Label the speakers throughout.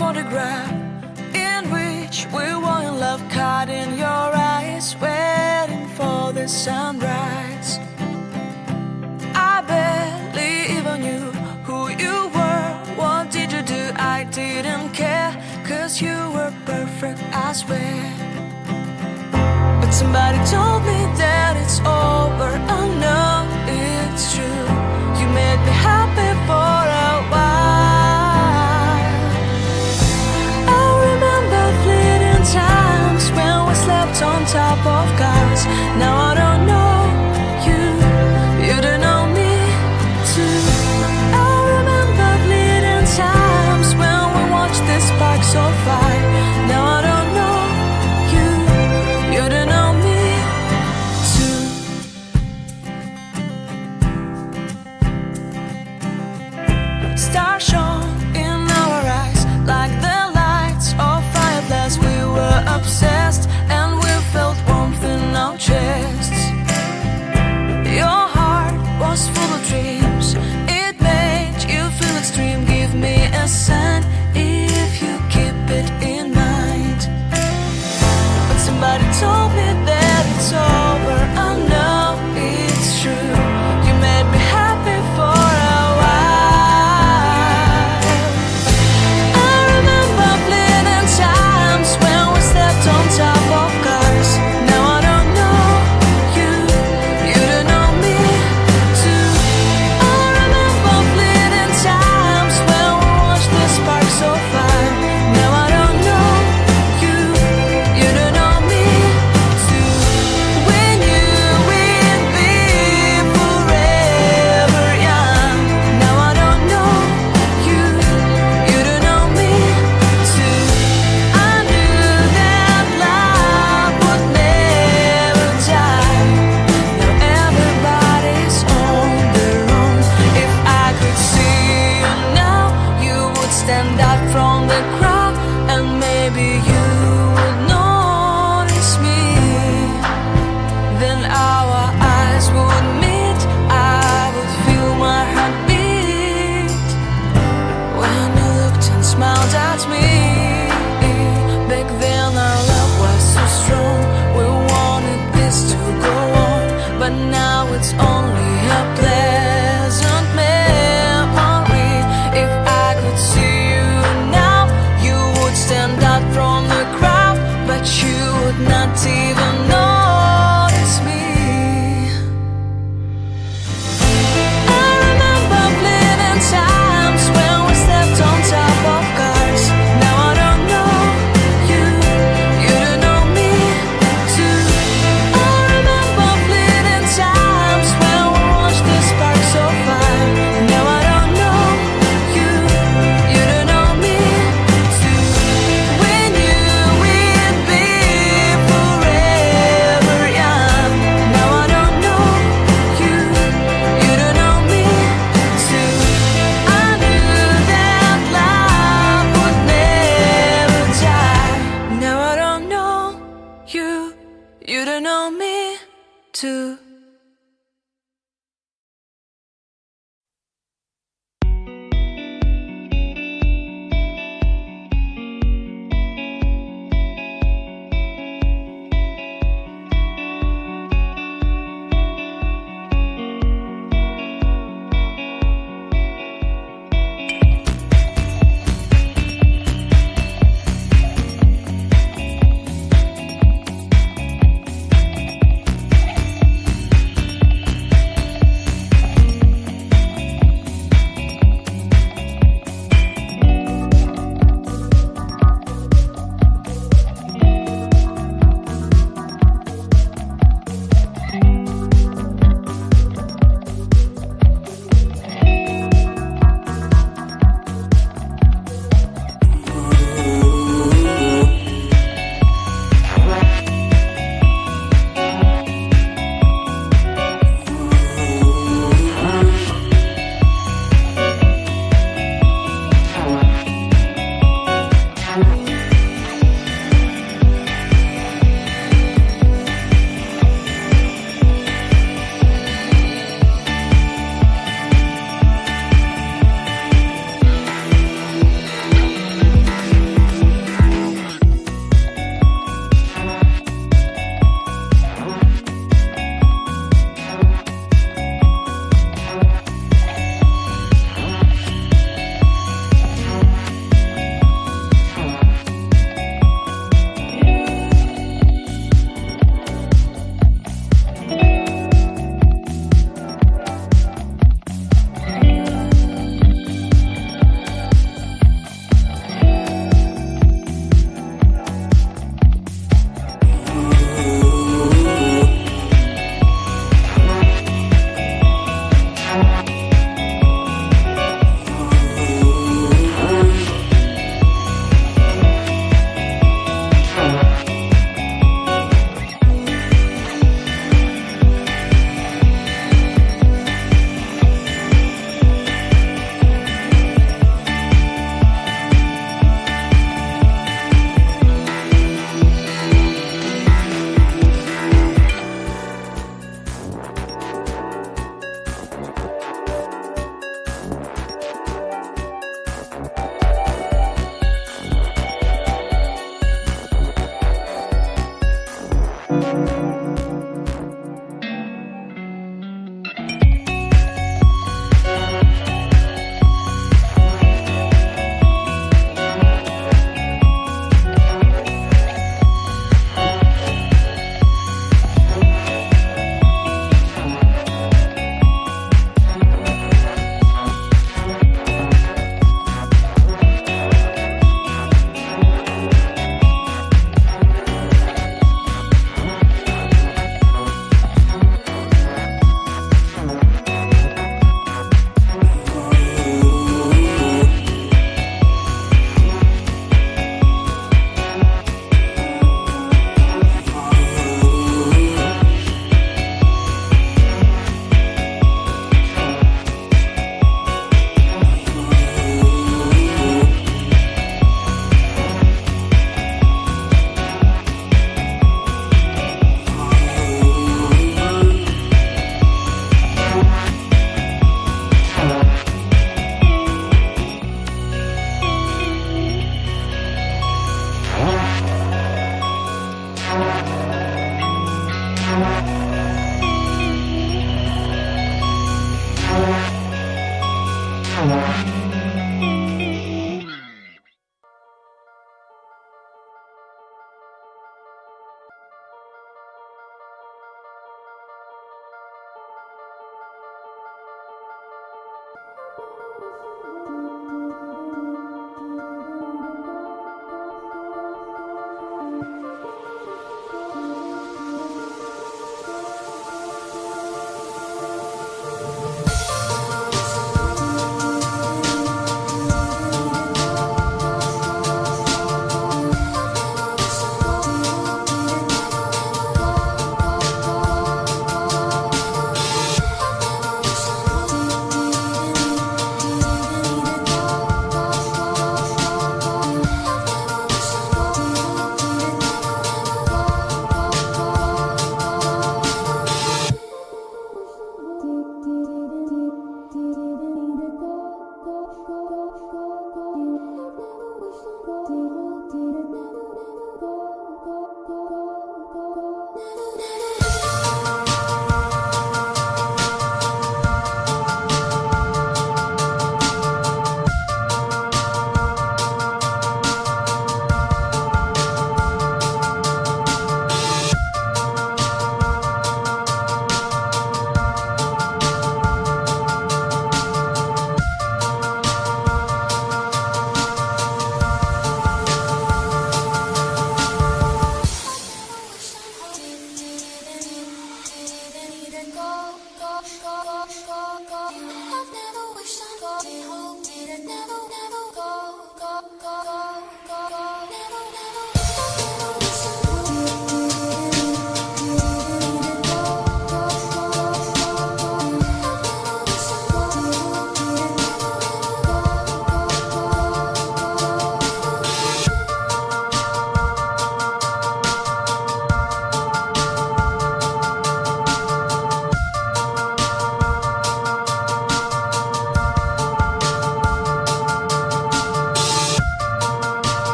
Speaker 1: photograph in which we were in love, caught in your eyes, waiting for the sunrise. I barely even knew who you were. What did you do? I didn't care, 'cause you were perfect, I swear. But somebody told me that it's over. I know it's true. You made me happy for a while. I remember fleeting times when we slept on top of cars. Now I don't know you, you don't know me too. I remember fleeting times when we watched the sparks of fire. Now I don't know you, you don't know me too. Stars shone in our eyes like the lights of fireflies. We were obsessed and we felt warmth in our chests. Your heart was full of dreams. It made you feel extreme. Give me a sign if you keep it in mind. But somebody told me that it's over. I know it's true. You made me happy for a while. I remember fleeting times when we slept on top of cars. Now I don't know you, you don't know me too. I remember fleeting times when we watched the sparks of fire. Now I don't know you, you don't know me too. We knew we'd be forever young. Now I don't know you, you don't know me too. I knew that love would never die. Now everybody's on their own. If I could see you now, you would stand out from the crowd, and maybe you would notice me. Then our eyes would meet. I would feel my heart beat when you looked and smiled at me. Back then our love was so strong. We wanted this to go on, but now it's only a pleasant memory. If I could see you now, you would stand out from the crowd, but you would not even notice me. I remember fleeting times when we slept on top of cars. Now I don't know you, you don't know me too. I remember fleeting times when we watched the sparks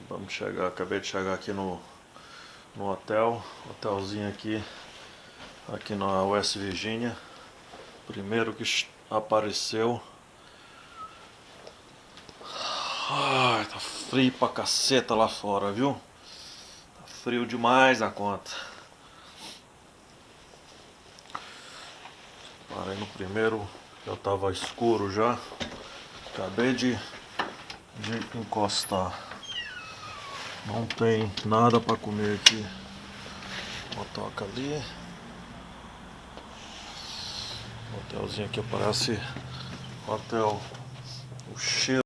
Speaker 2: Vamos chegar, acabei de chegar aqui no hotelzinho aqui na West Virginia. Primeiro que apareceu. Ai, tá frio pra caceta lá fora, viu? Tá frio demais a conta. Parei no primeiro, já tava escuro já. Acabei de encostar. Não tem nada pra comer aqui. Motoca ali. Hotelzinho aqui parece hotel. O cheiro